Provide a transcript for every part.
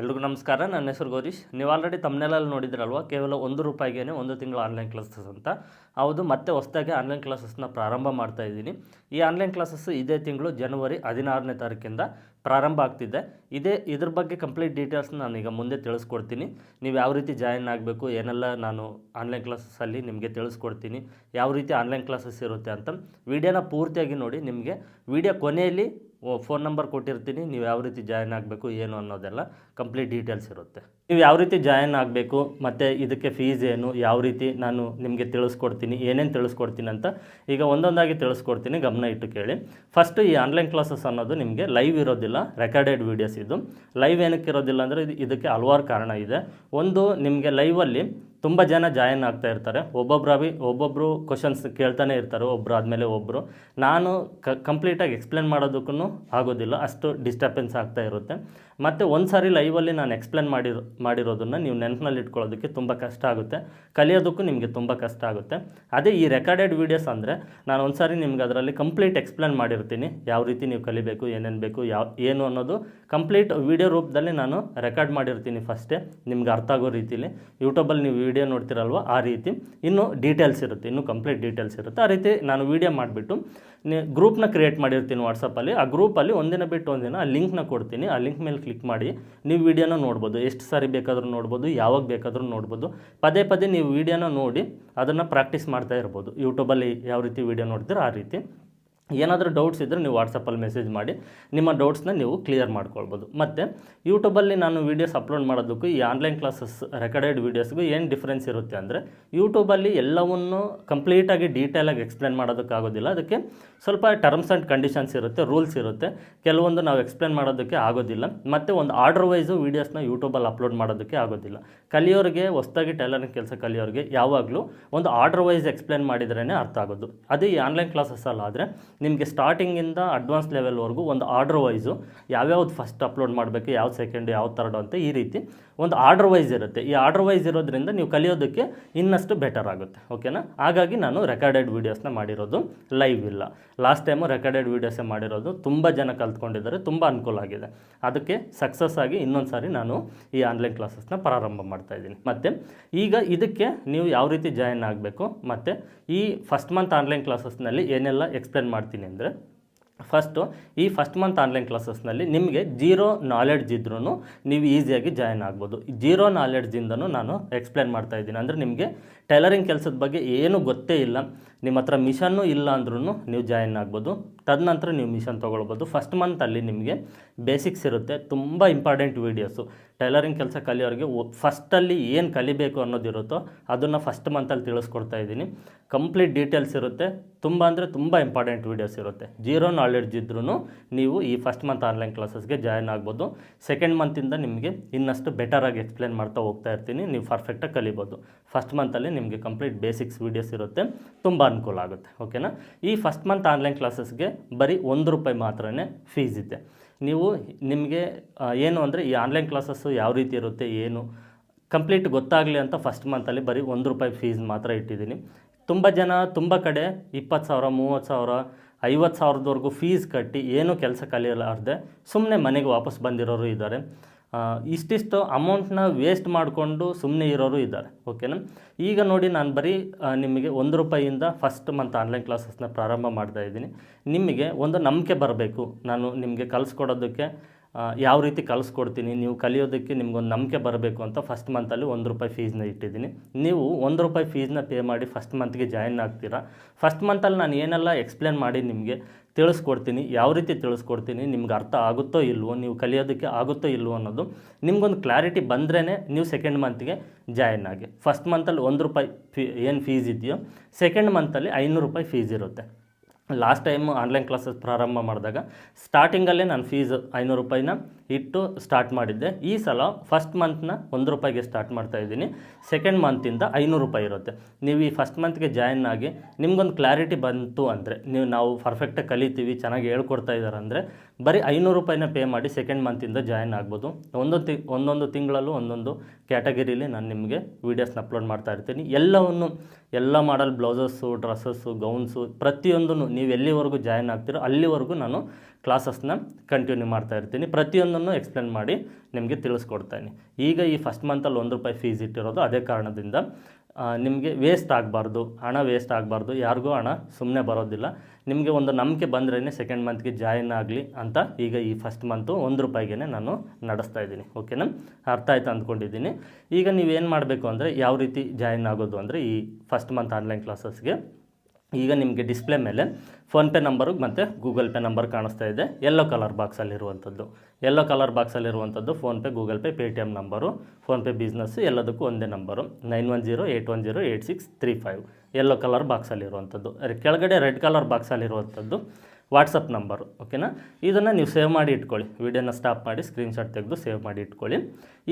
ಎಲ್ರಿಗೂ ನಮಸ್ಕಾರ. ನನ್ನ ಹೆಸರು ಗೌರೀಶ್. ನೀವು ಆಲ್ರೆಡಿ ತಮ್ಮನೇಲಲ್ಲಿ ನೋಡಿದ್ರಲ್ವ, ಕೇವಲ ₹1 ಒಂದು ತಿಂಗಳು ಆನ್ಲೈನ್ ಕ್ಲಾಸಸ್ ಅಂತ. ಹೌದು, ಮತ್ತೆ ಹೊಸದಾಗಿ ಆನ್ಲೈನ್ ಕ್ಲಾಸಸ್ನ ಪ್ರಾರಂಭ ಮಾಡ್ತಾ ಇದ್ದೀನಿ. ಈ ಆನ್ಲೈನ್ ಕ್ಲಾಸಸ್ ಇದೇ ತಿಂಗಳು ಜನವರಿ 16ನೇ ತಾರೀಕಿಂದ ಪ್ರಾರಂಭ ಆಗ್ತಿದೆ. ಇದ್ರ ಬಗ್ಗೆ ಕಂಪ್ಲೀಟ್ ಡೀಟೇಲ್ಸ್ನ ನಾನೀಗ ಮುಂದೆ ತಿಳಿಸ್ಕೊಡ್ತೀನಿ. ನೀವು ಯಾವ ರೀತಿ ಜಾಯಿನ್ ಆಗಬೇಕು, ಏನೆಲ್ಲ ನಾನು ಆನ್ಲೈನ್ ಕ್ಲಾಸಸ್ಸಲ್ಲಿ ನಿಮಗೆ ತಿಳಿಸ್ಕೊಡ್ತೀನಿ, ಯಾವ ರೀತಿ ಆನ್ಲೈನ್ ಕ್ಲಾಸಸ್ ಇರುತ್ತೆ ಅಂತ ವಿಡಿಯೋನ ಪೂರ್ತಿಯಾಗಿ ನೋಡಿ. ನಿಮಗೆ ವಿಡಿಯೋ ಕೊನೆಯಲ್ಲಿ ಫೋನ್ ನಂಬರ್ ಕೊಟ್ಟಿರ್ತೀನಿ, ನೀವು ಯಾವ ರೀತಿ ಜಾಯಿನ್ ಆಗಬೇಕು ಏನು ಅನ್ನೋದೆಲ್ಲ ಕಂಪ್ಲೀಟ್ ಡೀಟೇಲ್ಸ್ ಇರುತ್ತೆ. ನೀವು ಯಾವ ರೀತಿ ಜಾಯಿನ್ ಆಗಬೇಕು ಮತ್ತು ಇದಕ್ಕೆ ಫೀಸ್ ಏನು, ಯಾವ ರೀತಿ ನಾನು ನಿಮಗೆ ತಿಳಿಸ್ಕೊಡ್ತೀನಿ, ಏನೇನು ತಿಳಿಸ್ಕೊಡ್ತೀನಿ ಅಂತ ಈಗ ಒಂದೊಂದಾಗಿ ತಿಳಿಸ್ಕೊಡ್ತೀನಿ, ಗಮನ ಇಟ್ಟು ಕೇಳಿ. ಫಸ್ಟು ಈ ಆನ್ಲೈನ್ ಕ್ಲಾಸಸ್ ಅನ್ನೋದು ನಿಮಗೆ ಲೈವ್ ಇರೋದಿಲ್ಲ, ರೆಕಾರ್ಡೆಡ್ ವೀಡಿಯೋಸ್ ಇದು. ಲೈವ್ ಏನಕ್ಕೆ ಇರೋದಿಲ್ಲ ಅಂದರೆ ಇದಕ್ಕೆ ಹಲವಾರು ಕಾರಣ ಇದೆ. ಒಂದು, ನಿಮಗೆ ಲೈವಲ್ಲಿ ತುಂಬ ಜನ ಜಾಯಿನ್ ಆಗ್ತಾ ಇರ್ತಾರೆ. ಒಬ್ಬೊಬ್ಬರು ಕ್ವಶನ್ಸ್ ಕೇಳ್ತಾನೆ ಇರ್ತಾರೆ, ಒಬ್ಬರು ಆದಮೇಲೆ ಒಬ್ಬರು. ನಾನು ಕಂಪ್ಲೀಟಾಗಿ ಎಕ್ಸ್ಪ್ಲೇನ್ ಮಾಡೋದಕ್ಕೂ ಆಗೋದಿಲ್ಲ, ಅಷ್ಟು ಡಿಸ್ಟರ್ಬೆನ್ಸ್ ಆಗ್ತಾ ಇರುತ್ತೆ. ಮತ್ತು ಒಂದು ಸಾರಿ ಲೈವಲ್ಲಿ ನಾನು ಎಕ್ಸ್ಪ್ಲೇನ್ ಮಾಡಿರೋದನ್ನು ನೀವು ನೆನಪಿನಲ್ಲಿ ಇಟ್ಕೊಳ್ಳೋದಕ್ಕೆ ತುಂಬ ಕಷ್ಟ ಆಗುತ್ತೆ, ಕಲಿಯೋದಕ್ಕೂ ನಿಮಗೆ ತುಂಬ ಕಷ್ಟ ಆಗುತ್ತೆ. ಅದೇ ಈ ರೆಕಾರ್ಡೆಡ್ ವೀಡಿಯೋಸ್ ಅಂದರೆ ನಾನು ಒಂದು ಸಾರಿ ನಿಮ್ಗೆ ಅದರಲ್ಲಿ ಕಂಪ್ಲೀಟ್ ಎಕ್ಸ್ಪ್ಲೇನ್ ಮಾಡಿರ್ತೀನಿ, ಯಾವ ರೀತಿ ನೀವು ಕಲಿಬೇಕು, ಏನೇನು ಬೇಕು, ಏನು ಅನ್ನೋದು ಕಂಪ್ಲೀಟ್ ವೀಡಿಯೋ ರೂಪದಲ್ಲಿ ನಾನು ರೆಕಾರ್ಡ್ ಮಾಡಿರ್ತೀನಿ ಫಸ್ಟೇ, ನಿಮ್ಗೆ ಅರ್ಥ ಆಗೋ ರೀತಿಲಿ. ಯೂಟ್ಯೂಬಲ್ಲಿ ನೀವು ವೀಡಿಯೋ ನೋಡ್ತಿರಲ್ವ, ಆ ರೀತಿ ಇನ್ನೂ ಡೀಟೇಲ್ಸ್ ಇರುತ್ತೆ, ಇನ್ನೂ ಕಂಪ್ಲೀಟ್ ಡೀಟೇಲ್ಸ್ ಇರುತ್ತೆ. ಆ ರೀತಿ ನಾನು ವೀಡಿಯೋ ಮಾಡಿಬಿಟ್ಟು ಗ್ರೂಪ್ನ ಕ್ರಿಯೇಟ್ ಮಾಡಿರ್ತೀನಿ ವಾಟ್ಸಪ್ಪಲ್ಲಿ. ಆ ಗ್ರೂಪಲ್ಲಿ ಒಂದಿನ ಬಿಟ್ಟು ಒಂದಿನ ಆ ಲಿಂಕ್ನ ಕೊಡ್ತೀನಿ. ಆ ಲಿಂಕ್ ಮೇಲೆ ಕ್ಲಿಕ್ ಮಾಡಿ ನೀವು ವೀಡಿಯೋನ ನೋಡ್ಬೋದು, ಎಷ್ಟು ಸಾರಿ ಬೇಕಾದರೂ ನೋಡ್ಬೋದು, ಯಾವಾಗ ಬೇಕಾದರೂ ನೋಡ್ಬೋದು. ಪದೇ ಪದೇ ನೀವು ವೀಡಿಯೋನ ನೋಡಿ ಅದನ್ನು ಪ್ರಾಕ್ಟೀಸ್ ಮಾಡ್ತಾ ಇರ್ಬೋದು. ಯೂಟ್ಯೂಬಲ್ಲಿ ಯಾವ ರೀತಿ ವೀಡಿಯೋ ನೋಡ್ತೀರೋ ಆ ರೀತಿ. ಏನಾದರೂ ಡೌಟ್ಸ್ ಇದ್ದರೆ ನೀವು ವಾಟ್ಸಪ್ಪಲ್ಲಿ ಮೆಸೇಜ್ ಮಾಡಿ ನಿಮ್ಮ ಡೌಟ್ಸ್ನ ನೀವು ಕ್ಲಿಯರ್ ಮಾಡ್ಕೊಳ್ಬೋದು. ಮತ್ತು ಯೂಟ್ಯೂಬಲ್ಲಿ ನಾನು ವೀಡಿಯೋಸ್ ಅಪ್ಲೋಡ್ ಮಾಡೋದಕ್ಕೂ ಈ ಆನ್ಲೈನ್ ಕ್ಲಾಸಸ್ ರೆಕಾರ್ಡೆಡ್ ವೀಡಿಯೋಸ್ಗೂ ಏನು ಡಿಫ್ರೆನ್ಸ್ ಇರುತ್ತೆ ಅಂದರೆ, ಯೂಟ್ಯೂಬಲ್ಲಿ ಎಲ್ಲವನ್ನೂ ಕಂಪ್ಲೀಟಾಗಿ ಡೀಟೇಲಾಗಿ ಎಕ್ಸ್ಪ್ಲೇನ್ ಮಾಡೋದಕ್ಕಾಗೋದಿಲ್ಲ. ಅದಕ್ಕೆ ಸ್ವಲ್ಪ ಟರ್ಮ್ಸ್ ಆ್ಯಂಡ್ ಕಂಡೀಷನ್ಸ್ ಇರುತ್ತೆ, ರೂಲ್ಸ್ ಇರುತ್ತೆ, ಕೆಲವೊಂದು ನಾವು ಎಕ್ಸ್ಪ್ಲೇನ್ ಮಾಡೋದಕ್ಕೆ ಆಗೋದಿಲ್ಲ. ಮತ್ತು ಒಂದು ಆರ್ಡರ್ ವೈಸು ವೀಡಿಯೋಸ್ನ ಯೂಟ್ಯೂಬಲ್ಲಿ ಅಪ್ಲೋಡ್ ಮಾಡೋದಕ್ಕೆ ಆಗೋದಿಲ್ಲ. ಕಲಿಯೋರಿಗೆ, ಹೊಸದಾಗಿ ಟೈಲರಿಂಗ್ ಕೆಲಸ ಕಲಿಯೋರಿಗೆ ಯಾವಾಗಲೂ ಒಂದು ಆರ್ಡರ್ ವೈಸ್ ಎಕ್ಸ್ಪ್ಲೇನ್ ಮಾಡಿದ್ರೇ ಅರ್ಥ ಆಗೋದು. ಅದೇ ಈ ಆನ್ಲೈನ್ ಕ್ಲಾಸಸ್ಸಲ್ಲಾದರೆ ನಿಮಗೆ ಸ್ಟಾರ್ಟಿಂಗಿಂದ ಅಡ್ವಾನ್ಸ್ ಲೆವೆಲ್ವರೆಗೂ ಒಂದು ಆರ್ಡರ್ ವೈಸು ಯಾವ್ಯಾವ್ದು ಫಸ್ಟ್ ಅಪ್ಲೋಡ್ ಮಾಡಬೇಕು, ಯಾವ್ದು ಸೆಕೆಂಡು, ಯಾವ್ದು ಥರ್ಡು ಅಂತ ಈ ರೀತಿ ಒಂದು ಆರ್ಡರ್ ವೈಸ್ ಇರುತ್ತೆ. ಈ ಆರ್ಡರ್ ವೈಸ್ ಇರೋದ್ರಿಂದ ನೀವು ಕಲಿಯೋದಕ್ಕೆ ಇನ್ನಷ್ಟು ಬೆಟರ್ ಆಗುತ್ತೆ. ಓಕೆನಾ? ಹಾಗಾಗಿ ನಾನು ರೆಕಾರ್ಡೆಡ್ ವೀಡಿಯೋಸ್ನ ಮಾಡಿರೋದು, ಲೈವ್ ಇಲ್ಲ. ಲಾಸ್ಟ್ ಟೈಮು ರೆಕಾರ್ಡೆಡ್ ವೀಡಿಯೋಸೇ ಮಾಡಿರೋದು, ತುಂಬ ಜನ ಕಲ್ತ್ಕೊಂಡಿದ್ದಾರೆ, ತುಂಬ ಅನುಕೂಲ ಆಗಿದೆ. ಅದಕ್ಕೆ ಸಕ್ಸಸ್ ಆಗಿ ಇನ್ನೊಂದು ಸಾರಿ ನಾನು ಈ ಆನ್ಲೈನ್ ಕ್ಲಾಸಸ್ನ ಪ್ರಾರಂಭ ಮಾಡ್ತಾಯಿದ್ದೀನಿ. ಮತ್ತು ಈಗ ಇದಕ್ಕೆ ನೀವು ಯಾವ ರೀತಿ ಜಾಯಿನ್ ಆಗಬೇಕು ಮತ್ತು ಈ ಫಸ್ಟ್ ಮಂತ್ ಆನ್ಲೈನ್ ಕ್ಲಾಸಸ್ನಲ್ಲಿ ಏನೆಲ್ಲ ಎಕ್ಸ್ಪ್ಲೇನ್ ಮಾಡ್ತೀನಿ ಅಂದರೆ, ಈ ಫಸ್ಟ್ ಮಂತ್ ಆನ್ಲೈನ್ ಕ್ಲಾಸಸ್ನಲ್ಲಿ ನಿಮಗೆ ಜೀರೋ ನಾಲೆಡ್ಜ್ ಇದ್ರೂ ನೀವು ಈಸಿಯಾಗಿ ಜಾಯಿನ್ ಆಗ್ಬೋದು. ಜೀರೋ ನಾಲೆಡ್ಜಿಂದನೂ ನಾನು ಎಕ್ಸ್ಪ್ಲೇನ್ ಮಾಡ್ತಾಯಿದ್ದೀನಿ. ಅಂದರೆ ನಿಮಗೆ ಟೈಲರಿಂಗ್ ಕೆಲಸದ ಬಗ್ಗೆ ಏನೂ ಗೊತ್ತೇ ಇಲ್ಲ, ನಿಮ್ಮ ಹತ್ರ ಮಿಷನ್ನೂ ಇಲ್ಲ ಅಂದ್ರೂ ನೀವು ಜಾಯಿನ್ ಆಗ್ಬೋದು. ತದನಂತರ ನೀವು ಮಿಷನ್ ತೊಗೊಳ್ಬೋದು. ಫಸ್ಟ್ ಮಂತಲ್ಲಿ ನಿಮಗೆ ಬೇಸಿಕ್ಸ್ ಇರುತ್ತೆ, ತುಂಬ ಇಂಪಾರ್ಟೆಂಟ್ ವೀಡಿಯೋಸು. ಟೈಲರಿಂಗ್ ಕೆಲಸ ಕಲಿಯೋರಿಗೆ ಫಸ್ಟಲ್ಲಿ ಏನು ಕಲಿಬೇಕು ಅನ್ನೋದಿರುತ್ತೋ ಅದನ್ನು ಫಸ್ಟ್ ಮಂತಲ್ಲಿ ತಿಳಿಸ್ಕೊಡ್ತಾ ಇದ್ದೀನಿ. ಕಂಪ್ಲೀಟ್ ಡೀಟೇಲ್ಸ್ ಇರುತ್ತೆ, ತುಂಬ ಅಂದರೆ ತುಂಬ ಇಂಪಾರ್ಟೆಂಟ್ ವೀಡಿಯೋಸ್ ಇರುತ್ತೆ. ಜೀರೋ ನಾಲೆಡ್ಜ್ ಇದ್ರೂ ನೀವು ಈ ಫಸ್ಟ್ ಮಂತ್ ಆನ್ಲೈನ್ ಕ್ಲಾಸಸ್ಗೆ ಜಾಯಿನ್ ಆಗ್ಬೋದು. ಸೆಕೆಂಡ್ ಮಂತಿಂದ ನಿಮಗೆ ಇನ್ನಷ್ಟು ಬೆಟರಾಗಿ ಎಕ್ಸ್ಪ್ಲೇನ್ ಮಾಡ್ತಾ ಹೋಗ್ತಾ ಇರ್ತೀನಿ, ನೀವು ಪರ್ಫೆಕ್ಟಾಗಿ ಕಲಿಬೋದು. ಫಸ್ಟ್ ಮಂತಲ್ಲಿ ನಿಮಗೆ ಕಂಪ್ಲೀಟ್ ಬೇಸಿಕ್ಸ್ ವೀಡಿಯೋಸ್ ಇರುತ್ತೆ, ತುಂಬ ಅನುಕೂಲ ಆಗುತ್ತೆ. ಓಕೆನಾ? ಈ ಫಸ್ಟ್ ಮಂತ್ ಆನ್ಲೈನ್ ಕ್ಲಾಸಸ್ಗೆ ಬರೀ ₹1 ಮಾತ್ರನೇ ಫೀಸ್ ಇದೆ. ನಿಮಗೆ ಏನು ಅಂದರೆ ಈ ಆನ್ಲೈನ್ ಕ್ಲಾಸಸ್ಸು ಯಾವ ರೀತಿ ಇರುತ್ತೆ, ಏನು ಕಂಪ್ಲೀಟ್ ಗೊತ್ತಾಗಲಿ ಅಂತ ಫಸ್ಟ್ ಮಂತಲ್ಲಿ ಬರೀ ₹1 ಫೀಸ್ ಮಾತ್ರ ಇಟ್ಟಿದ್ದೀನಿ. ತುಂಬ ಜನ ತುಂಬ ಕಡೆ 20,000, 30,000, 50,000ದವರೆಗೂ ಫೀಸ್ ಕಟ್ಟಿ ಏನೂ ಕೆಲಸ ಕಲಿಯಲಾರ್ದೆ ಸುಮ್ಮನೆ ಮನೆಗೆ ವಾಪಸ್ ಬಂದಿರೋರು ಇದ್ದಾರೆ. ಇಷ್ಟಿಷ್ಟು ಅಮೌಂಟ್ನ ವೇಸ್ಟ್ ಮಾಡಿಕೊಂಡು ಸುಮ್ಮನೆ ಇರೋರು ಇದ್ದಾರೆ. ಓಕೆನಾ? ಈಗ ನೋಡಿ, ನಾನು ಬರೀ ನಿಮಗೆ ₹1 ಫಸ್ಟ್ ಮಂತ್ ಆನ್ಲೈನ್ ಕ್ಲಾಸಸ್ನ ಪ್ರಾರಂಭ ಮಾಡ್ತಾಯಿದ್ದೀನಿ. ನಿಮಗೆ ಒಂದು ನಂಬಿಕೆ ಬರಬೇಕು, ನಾನು ನಿಮಗೆ ಕಲಿಸ್ಕೊಡೋದಕ್ಕೆ ಯಾವ ರೀತಿ ಕಲಿಸ್ಕೊಡ್ತೀನಿ, ನೀವು ಕಲಿಯೋದಕ್ಕೆ ನಿಮ್ಗೊಂದು ನಂಬಿಕೆ ಬರಬೇಕು ಅಂತ ಫಸ್ಟ್ ಮಂತಲ್ಲಿ ₹1 ಫೀಸ್ನ ಇಟ್ಟಿದ್ದೀನಿ. ನೀವು ₹1 ಫೀಸ್ನ ಪೇ ಮಾಡಿ ಫಸ್ಟ್ ಮಂತ್ಗೆ ಜಾಯಿನ್ ಆಗ್ತೀರಾ. ಫಸ್ಟ್ ಮಂತಲ್ಲಿ ನಾನು ಏನೆಲ್ಲ ಎಕ್ಸ್ಪ್ಲೇನ್ ಮಾಡಿ ನಿಮಗೆ ತಿಳಿಸ್ಕೊಡ್ತೀನಿ, ಯಾವ ರೀತಿ ತಿಳಿಸ್ಕೊಡ್ತೀನಿ, ನಿಮ್ಗೆ ಅರ್ಥ ಆಗುತ್ತೋ ಇಲ್ವೋ, ನೀವು ಕಲಿಯೋದಕ್ಕೆ ಆಗುತ್ತೋ ಇಲ್ವೋ ಅನ್ನೋದು ನಿಮ್ಗೊಂದು ಕ್ಲಾರಿಟಿ ಬಂದ್ರೇ ನೀವು ಸೆಕೆಂಡ್ ಮಂತ್ಗೆ ಜಾಯಿನ್ ಆಗಿ. ಫಸ್ಟ್ ಮಂತಲ್ಲಿ ₹1 ಏನು ಫೀಸ್ ಇದೆಯೋ, ಸೆಕೆಂಡ್ ಮಂತಲ್ಲಿ ₹500 ಫೀಸ್ ಇರುತ್ತೆ. ಲಾಸ್ಟ್ ಟೈಮು ಆನ್ಲೈನ್ ಕ್ಲಾಸಸ್ ಪ್ರಾರಂಭ ಮಾಡಿದಾಗ ಸ್ಟಾರ್ಟಿಂಗಲ್ಲೇ ನಾನು ಫೀಸ್ ₹500 ಇಟ್ಟು ಸ್ಟಾರ್ಟ್ ಮಾಡಿದ್ದೆ. ಈ ಸಲ ಫಸ್ಟ್ ಮಂತ್ನ ₹1 ಸ್ಟಾರ್ಟ್ ಮಾಡ್ತಾಯಿದ್ದೀನಿ. ಸೆಕೆಂಡ್ ಮಂತಿಂದ ₹500 ಇರುತ್ತೆ. ನೀವು ಈ ಫಸ್ಟ್ ಮಂತ್ಗೆ ಜಾಯಿನ್ ಆಗಿ ನಿಮ್ಗೊಂದು ಕ್ಲಾರಿಟಿ ಬಂತು ಅಂದರೆ, ನಾವು ಪರ್ಫೆಕ್ಟಾಗಿ ಕಲಿತೀವಿ, ಚೆನ್ನಾಗಿ ಹೇಳ್ಕೊಡ್ತಾ ಇದ್ದಾರೆ ಅಂದರೆ ಬರೀ 500 ರೂಪಾಯಿನ ಪೇ ಮಾಡಿ ಸೆಕೆಂಡ್ ಮಂತಿಂದ ಜಾಯಿನ್ ಆಗ್ಬೋದು. ಒಂದೊಂದು ತಿಂಗಳಲ್ಲೂ ಒಂದೊಂದು ಕ್ಯಾಟಗರಿಲಿ ನಾನು ನಿಮಗೆ ವೀಡಿಯೋಸ್ನ ಅಪ್ಲೋಡ್ ಮಾಡ್ತಾ ಇರ್ತೀನಿ. ಎಲ್ಲ ಮಾಡಲ್ ಬ್ಲೌಸಸ್ಸು, ಡ್ರೆಸ್ಸಸ್ಸು, ಗೌನ್ಸು ಪ್ರತಿಯೊಂದನ್ನು ನೀವು ಎಲ್ಲಿವರೆಗೂ ಜಾಯಿನ್ ಆಗ್ತೀರೋ ಅಲ್ಲಿವರೆಗೂ ನಾನು ಕ್ಲಾಸಸ್ನ ಕಂಟಿನ್ಯೂ ಮಾಡ್ತಾ ಇರ್ತೀನಿ. ಪ್ರತಿಯೊಂದನ್ನು ಎಕ್ಸ್ಪ್ಲೇನ್ ಮಾಡಿ ನಿಮಗೆ ತಿಳಿಸ್ಕೊಡ್ತಾಯಿನಿ. ಈಗ ಈ ಫಸ್ಟ್ ಮಂತಲ್ಲಿ ₹1 ಫೀಸ್ ಇಟ್ಟಿರೋದು ಅದೇ ಕಾರಣದಿಂದ. ನಿಮಗೆ ವೇಸ್ಟ್ ಆಗಬಾರ್ದು, ಹಣ ವೇಸ್ಟ್ ಆಗಬಾರ್ದು, ಯಾರಿಗೂ ಹಣ ಸುಮ್ಮನೆ ಬರೋದಿಲ್ಲ. ನಿಮಗೆ ಒಂದು ನಂಬಿಕೆ ಬಂದ್ರೇ ಸೆಕೆಂಡ್ ಮಂತ್ಗೆ ಜಾಯಿನ್ ಆಗಲಿ ಅಂತ ಈಗ ಈ ಫಸ್ಟ್ ಮಂತು ₹1ಗೆ ನಾನು ನಡೆಸ್ತಾ ಇದ್ದೀನಿ. ಓಕೆನಾ, ಅರ್ಥ ಆಯ್ತು ಅಂದ್ಕೊಂಡಿದ್ದೀನಿ. ಈಗ ನೀವೇನು ಮಾಡಬೇಕು ಅಂದರೆ ಯಾವ ರೀತಿ ಜಾಯಿನ್ ಆಗೋದು ಅಂದರೆ ಈ ಫಸ್ಟ್ ಮಂತ್ ಆನ್ಲೈನ್ ಕ್ಲಾಸಸ್ಗೆ ಈಗ ನಿಮಗೆ ಡಿಸ್ಪ್ಲೇ ಮೇಲೆ ಫೋನ್ಪೇ ನಂಬರು ಮತ್ತು ಗೂಗಲ್ ಪೇ ನಂಬರ್ ಕಾಣಿಸ್ತಾ ಇದೆ. ಯೆಲ್ಲೋ ಕಲರ್ ಬಾಕ್ಸಲ್ಲಿರುವಂಥದ್ದು PhonePe, Google Pay, Paytm number, PhonePe business ಎಲ್ಲದಕ್ಕೂ ಒಂದೇ ನಂಬರು 9108108635 ಯೆಲ್ಲೋ ಕಲರ್ ಬಾಕ್ಸಲ್ಲಿರುವಂಥದ್ದು. ಕೆಳಗಡೆ ರೆಡ್ ಕಲರ್ ಬಾಕ್ಸಲ್ಲಿರುವಂಥದ್ದು ವಾಟ್ಸಪ್ ನಂಬರು. ಓಕೆನಾ, ಇದನ್ನು ನೀವು ಸೇವ್ ಮಾಡಿ ಇಟ್ಕೊಳ್ಳಿ. ವಿಡಿಯೋನ ಸ್ಟಾಪ್ ಮಾಡಿ ಸ್ಕ್ರೀನ್ಶಾಟ್ ತೆಗೆದು ಸೇವ್ ಮಾಡಿ ಇಟ್ಕೊಳ್ಳಿ.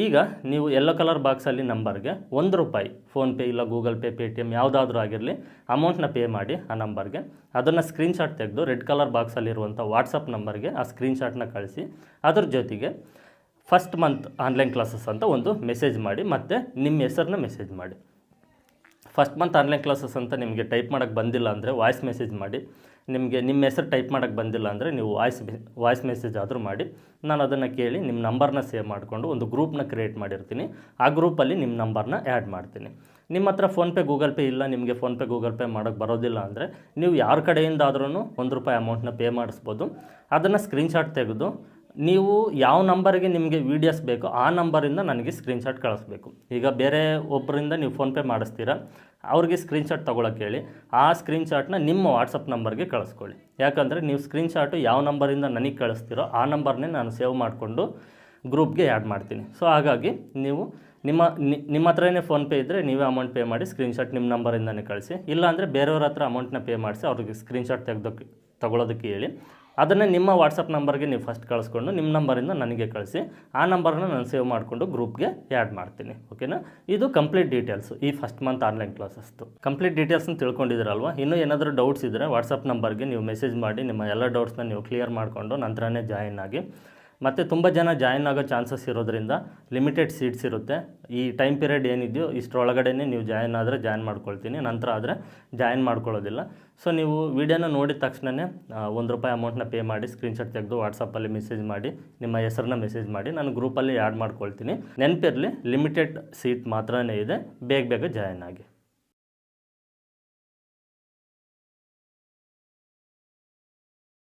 ಈಗ ನೀವು ಯೆಲ್ಲೋ ಕಲರ್ ಬಾಕ್ಸಲ್ಲಿ ನಂಬರ್ಗೆ ₹1 ಫೋನ್ಪೇ ಇಲ್ಲ ಗೂಗಲ್ ಪೇ, ಪೇಟಿಎಮ್ ಯಾವುದಾದ್ರೂ ಆಗಿರಲಿ ಅಮೌಂಟ್ನ ಪೇ ಮಾಡಿ ಆ ನಂಬರ್ಗೆ. ಅದನ್ನು ಸ್ಕ್ರೀನ್ಶಾಟ್ ತೆಗೆದು ರೆಡ್ ಕಲರ್ ಬಾಕ್ಸಲ್ಲಿರುವಂಥ ವಾಟ್ಸಪ್ ನಂಬರ್ಗೆ ಆ ಸ್ಕ್ರೀನ್ಶಾಟ್ನ ಕಳಿಸಿ. ಅದ್ರ ಜೊತೆಗೆ ಫಸ್ಟ್ ಮಂತ್ ಆನ್ಲೈನ್ ಕ್ಲಾಸಸ್ ಅಂತ ಒಂದು ಮೆಸೇಜ್ ಮಾಡಿ ಮತ್ತು ನಿಮ್ಮ ಹೆಸರನ್ನ ಮೆಸೇಜ್ ಮಾಡಿ. ಫಸ್ಟ್ ಮಂತ್ ಆನ್ಲೈನ್ ಕ್ಲಾಸಸ್ ಅಂತ ನಿಮಗೆ ಟೈಪ್ ಮಾಡೋಕ್ಕೆ ಬಂದಿಲ್ಲ ಅಂದರೆ ವಾಯ್ಸ್ ಮೆಸೇಜ್ ಮಾಡಿ. ನಿಮಗೆ ನಿಮ್ಮ ಹೆಸರು ಟೈಪ್ ಮಾಡೋಕ್ಕೆ ಬಂದಿಲ್ಲ ಅಂದರೆ ನೀವು ವಾಯ್ಸ್ ಮೆಸೇಜ್ ಆದರೂ ಮಾಡಿ. ನಾನು ಅದನ್ನು ಕೇಳಿ ನಿಮ್ಮ ನಂಬರ್ನ ಸೇವ್ ಮಾಡಿಕೊಂಡು ಒಂದು ಗ್ರೂಪ್ನ ಕ್ರಿಯೇಟ್ ಮಾಡಿರ್ತೀನಿ. ಆ ಗ್ರೂಪಲ್ಲಿ ನಿಮ್ಮ ನಂಬರ್ನ ಆ್ಯಡ್ ಮಾಡ್ತೀನಿ. ನಿಮ್ಮ ಹತ್ರ ಫೋನ್ಪೇ ಗೂಗಲ್ ಪೇ ಇಲ್ಲ, ನಿಮಗೆ ಫೋನ್ಪೇ ಗೂಗಲ್ ಪೇ ಮಾಡೋಕ್ಕೆ ಬರೋದಿಲ್ಲ ಅಂದರೆ ನೀವು ಯಾರ ಕಡೆಯಿಂದ ಆದ್ರೂ ₹1 ಅಮೌಂಟ್ನ ಪೇ ಮಾಡಿಸ್ಬೋದು. ಅದನ್ನು ಸ್ಕ್ರೀನ್ಶಾಟ್ ತೆಗೆದು ನೀವು ಯಾವ ನಂಬರ್ಗೆ ನಿಮಗೆ ವೀಡಿಯೋಸ್ ಬೇಕೋ ಆ ನಂಬರಿಂದ ನನಗೆ ಸ್ಕ್ರೀನ್ಶಾಟ್ ಕಳಿಸ್ಬೇಕು. ಈಗ ಬೇರೆ ಒಬ್ಬರಿಂದ ನೀವು ಫೋನ್ಪೇ ಮಾಡಿಸ್ತೀರಾ, ಅವ್ರಿಗೆ ಸ್ಕ್ರೀನ್ಶಾಟ್ ತೊಗೊಳಕ್ಕೆ ಹೇಳಿ. ಆ ಸ್ಕ್ರೀನ್ಶಾಟ್ನ ನಿಮ್ಮ ವಾಟ್ಸಪ್ ನಂಬರ್ಗೆ ಕಳಿಸ್ಕೊಳ್ಳಿ. ಯಾಕಂದರೆ ನೀವು ಸ್ಕ್ರೀನ್ಶಾಟು ಯಾವ ನಂಬರಿಂದ ನನಗೆ ಕಳಿಸ್ತೀರೋ ಆ ನಂಬರ್ನೇ ನಾನು ಸೇವ್ ಮಾಡಿಕೊಂಡು ಗ್ರೂಪ್ಗೆ ಆ್ಯಡ್ ಮಾಡ್ತೀನಿ. ಸೊ ಹಾಗಾಗಿ ನೀವು ನಿಮ್ಮ ಹತ್ರನೇ ಫೋನ್ಪೇ ಇದ್ದರೆ ನೀವೇ ಅಮೌಂಟ್ ಪೇ ಮಾಡಿ ಸ್ಕ್ರೀನ್ಶಾಟ್ ನಿಮ್ಮ ನಂಬರಿಂದನೇ ಕಳಿಸಿ. ಇಲ್ಲಾಂದರೆ ಬೇರೆಯವ್ರ ಹತ್ರ ಅಮೌಂಟ್ನ ಪೇ ಮಾಡಿಸಿ ಅವ್ರಿಗೆ ಸ್ಕ್ರೀನ್ಶಾಟ್ ತೊಗೊಳೋದಕ್ಕೆ ಹೇಳಿ. ಅದನ್ನೇ ನಿಮ್ಮ ವಾಟ್ಸಪ್ ನಂಬರ್ಗೆ ನೀವು ಫಸ್ಟ್ ಕಳಿಸ್ಕೊಂಡು ನಿಮ್ಮ ನಂಬರಿಂದ ನನಗೆ ಕಳಿಸಿ. ಆ ನಂಬರನ್ನ ನಾನು ಸೇವ್ ಮಾಡಿಕೊಂಡು ಗ್ರೂಪ್ಗೆ ಆ್ಯಡ್ ಮಾಡ್ತೀನಿ. ಓಕೆನಾ, ಇದು ಕಂಪ್ಲೀಟ್ ಡೀಟೇಲ್ಸು ಈ ಫಸ್ಟ್ ಮಂತ್ ಆನ್ಲೈನ್ ಕ್ಲಾಸಸ್ದು ಕಂಪ್ಲೀಟ್ ಡೀಟೇಲ್ಸ್ನ ತಿಳ್ಕೊಂಡಿದ್ದೀರಲ್ವ. ಇನ್ನೂ ಏನಾದರೂ ಡೌಟ್ಸ್ ಇದ್ದರೆ ವಾಟ್ಸಪ್ ನಂಬರ್ಗೆ ನೀವು ಮೆಸೇಜ್ ಮಾಡಿ ನಿಮ್ಮ ಎಲ್ಲ ಡೌಟ್ಸ್ನ ನೀವು ಕ್ಲಿಯರ್ ಮಾಡಿಕೊಂಡು ನಂತರನೇ ಜಾಯಿನ್ ಆಗಿ. ಮತ್ತು ತುಂಬ ಜನ ಜಾಯಿನ್ ಆಗೋ ಚಾನ್ಸಸ್ ಇರೋದ್ರಿಂದ ಲಿಮಿಟೆಡ್ ಸೀಟ್ಸ್ ಇರುತ್ತೆ. ಈ ಟೈಮ್ ಪೀರಿಯಡ್ ಏನಿದೆಯೋ ಇಷ್ಟರೊಳಗಡೆ ನೀವು ಜಾಯಿನ್ ಆದರೆ ಜಾಯಿನ್ ಮಾಡ್ಕೊಳ್ತೀನಿ, ನಂತರ ಆದರೆ ಜಾಯಿನ್ ಮಾಡ್ಕೊಳ್ಳೋದಿಲ್ಲ. ಸೊ ನೀವು ವೀಡಿಯೋನ ನೋಡಿದ ತಕ್ಷಣವೇ ₹1 ಅಮೌಂಟ್ನ ಪೇ ಮಾಡಿ ಸ್ಕ್ರೀನ್ಶಾಟ್ ತೆಗೆದು ವಾಟ್ಸಪ್ಪಲ್ಲಿ ಮೆಸೇಜ್ ಮಾಡಿ ನಿಮ್ಮ ಹೆಸರನ್ನ ಮೆಸೇಜ್ ಮಾಡಿ ನಾನು ಗ್ರೂಪಲ್ಲಿ ಆ್ಯಡ್ ಮಾಡ್ಕೊಳ್ತೀನಿ. ನೆನಪಿರಲಿ, ಲಿಮಿಟೆಡ್ ಸೀಟ್ ಮಾತ್ರನೇ ಇದೆ, ಬೇಗ ಜಾಯಿನ್ ಆಗಿ.